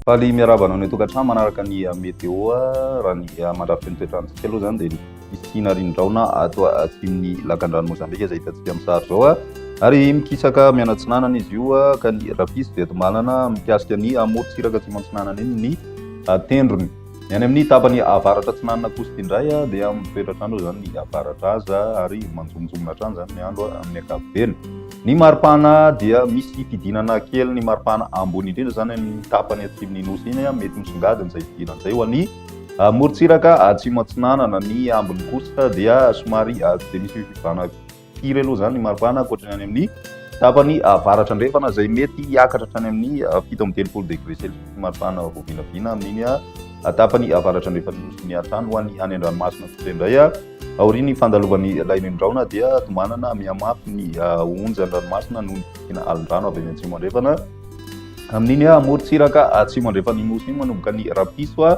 Faly miarabana ny tokantrano manaraka ny météo raha ny mandrafitra ny toetrandrotsika aloha zany dia isina rindraona ato atsimon'ny lakan-drano Mozambika izay hitantsika amin'ny sary zao ary mikisaka mianatsinanana izy io ka ny rapisy dia tomalana mikasika ny amorontsiraka atsimo antsinanana iny ny tendrony. Ny any amin'ny tapany avaratra atsinanana kosa indray dia amin'ny toetratrano zany ny avaratra aza ary manjomonjomona trano zany ny andro amin'ny ankapobeny. Ny maripana dia misy fidinana kely ny maripana ambony indrindra zany amin'ny tapany atsimon'ny nosy iny mety misongadina izay fidinana izay ho an'ny morontsiraka atsimo antsinanana. Ny ambony kosa dia somary tsy dia misy fivana firy aloha zany ny maripana ankoatrany any amin'ny tapany avaratra andrefana izay mety hiakatra hatrany amin'ny 7-telopolo degré celsius maripana voavinavina amin'iny tapany avaratra andrefana nosy ny atrano ho an'ny any an-dranomasina kosa indray aorian'ny fandalovan'ny lain'indraona dia tomanana mihamafy ny onja an-dranomasina noho ny fikina alin-drano avy any atsimo andrefana amin'iny morontsiraka atsimo andrefana nosy iny manomboka ny rapiso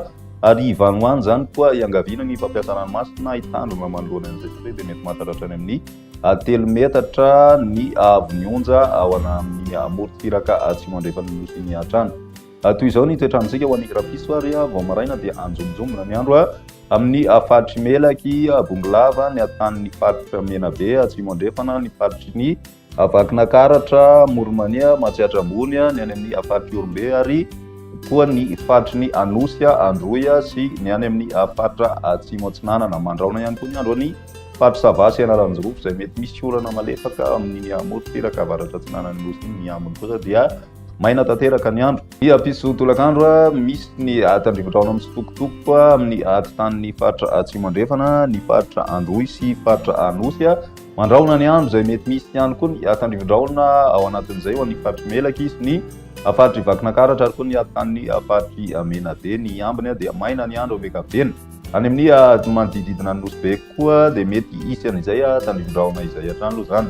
ary vanoany zany koa iangaviana ny fampiasa ranomasina hitandrona manoloana an'izay hoe dia mety mahataratra any amin'ny 3 metatra ny avony onja ao amin'ny morontsiraka atsimo andrefana nosy ny atrano. Toy izao ny toetrandrotsika ho an'ny rapiso ary vao maraina dia anjomjonjomona ny andro amin'ny faritry melaky bongolava ny atanin'ny faritra menabe atsimo andrefana ny faritry ny vakinankaratra moromania matsiatra ambony ny any amin'ny faritry orombe ary koa ny faritry ny anosy androya sy ny any amin'ny faritra atsimo antsinanana. Mandraona ihany koa ny andro any faritry savasy analanjorofo izay mety misy orana malefaka amin'ny morontsiraka avaratra atsinanany nosy iny. Ny ambony kosa dia maina tanteraka ny andro. Ny piso tolakandro misy ny tandrivodraona mitsitokotoko amin'ny atitan'ny faritra atsimo andrefana, ny faritra androy sy faritra anosy mandraona ny andro izay mety misy ihany koa ny tandrivodraona ao anatin'izay ho an'ny faritry melaky sy ny faritry vakinankaratra ary koa ny atitan'ny faritry menabe. Ny ambiny dia maina ny andro ankapobeny. Any amin'ny manodididina ny nosy be koa dia mety hisy an'izay tandrivodraona izay hatrany aloha zany.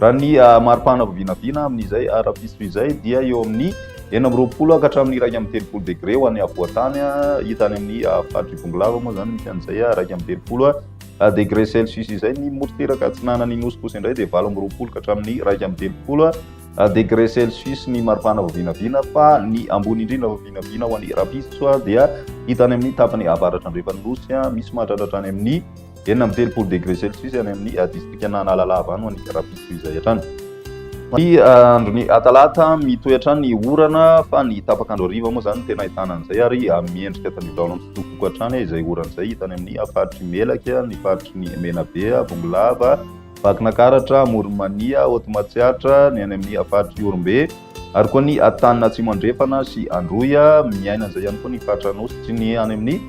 Raha ny maripana voavinavina amin'izay rapiso izay dia eo amin'ny 20 ka hatramin'ny 1-telopolo degré ho an'ny avoatany hita any amin'ny faritry bongolava moa zany misy an'izay 1-telopolo degré celsius izay. Ny morontsiraka atsinanany nosy kosa indray dia 20 ka hatramin'ny 1-telopolo degré celsius ny maripana voavinavina fa ny ambony indrindra voavinavina ho an'ny rapiso dia hita any amin'ny tapany avaratra andrefana nosy misy mahatratra any amin'ny 9-telopolo degré celsius any amin'ny distrika Analalava any ho an'ny rapiso izay hatrany. Ny androny talata mitohy hatrany ny orana fa ny tapakandro hariva moa zany tena ahitana an'izay ary miendrika tandrivodraona mitsitokotoko hatrany izay orana izay hitany amin'ny faritry melaky, ny faritry ny menabe, bongolava, vakinankaratra, moromania, otomatsiatra, ny any amin'ny faritry orombe ary koa ny tanina atsimo andrefana sy androya miaina an'izay ihany koa ny faritra anosy sy ny any amin'ny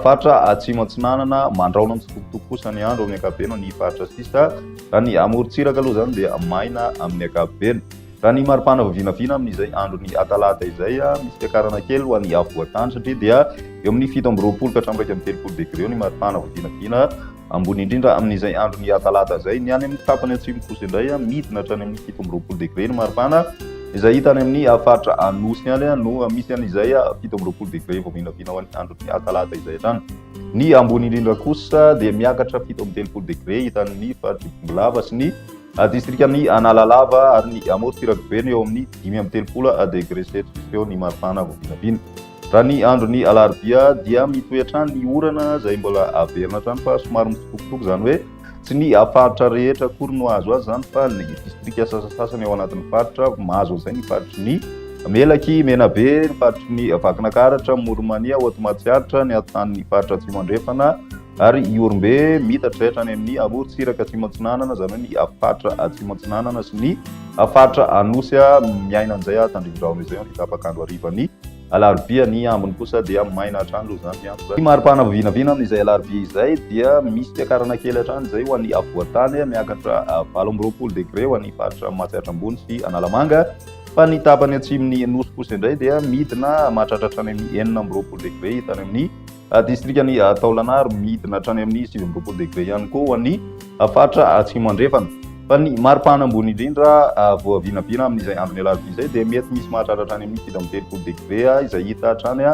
faritra atsimo antsinanana. Mandraona mitsitokotoko kosa ny andro amin'ny ankapobeny ny faritra sisa. Raha ny morontsiraka aloha zany dia maina amin'ny ankapobeny. Raha ny maripana voavinavina amin'izay andro ny talata izay misy fiakarana kely ho an'ny avoatany satria dia eo amin'ny 7-20 ka hatramin'ny 1-telopolo degré ny maripana voavinavina ambony indrindra amin'izay andro ny talata izay. Ny any amin'ny tapany atsimo kosa indray midina hatrany amin'ny 7-20 degré ny maripana izay hita any amin'ny faritra anosy any no misy an'izay 7-20 degré voavinavina ho an'ny andro ny talata izay hatrany. Ny ambony indrindra kosa dia miakatra 7-telopolo degré hita amin'ny faritry bongolava sy ny distrika ny Analalava ary ny morontsiraka be eo amin'ny 5-telopolo degré celsius eo ny maripana voavinavina. Raha ny andro ny alarobia dia mitohy hatrany ny orana izay mbola averina hatrany fa somary mitsitokotoko zany hoe tsy ny faritra rehetra akory no azo azy zany fa ny distrika sasasasany ao anatin'ny faritra mahazo izay ny faritry ny melaky, menabe, ny faritry ny vakinankaratra, moromania, otomatsiatra, ny atitan'ny faritra atsimo andrefana ary orombe mitatra hatrany amin'ny morontsiraka atsimo antsinanana zany hoe ny faritra atsimo antsinanana sy ny faritra anosy miaina an'izay tandrivodraona izay ny tapakandro harivany alarobia. Ny ambiny kosa dia maina hatrany aloha zany andro. Ny maripana voavinavina amin'izay alarobia izay dia misy fiakarana kely hatrany izay ho an'ny avoatany miakatra 20 degré ho an'ny faritra matsiatra ambony sy Analamanga fa ny tapany atsimony nosy kosa indray dia midina mahatratra hatrany amin'ny 20 degré hitany amin'ny distrika ny Taolagnaro, midina hatrany amin'ny 7 degré ihany koa ho an'ny faritra atsimo andrefana. Fa ny maripana ambony indrindra voavinavina amin'izay andro ny alarobia izay dia mety misy mahatratra hatrany amin'ny 7-telopolo degré izay hita hatrany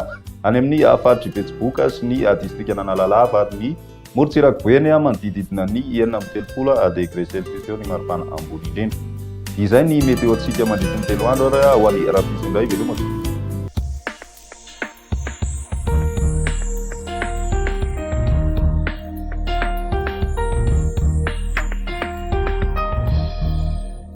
any amin'ny faritry betsiboka sy ny distrika Analalava ary ny morontsiraka boeny manodididina ny 9-telopolo degré celsius eo ny maripana ambony indrindra. Izay ny météo antsika mandritra ny 3 andro ho an'ny rapiso indray veloma.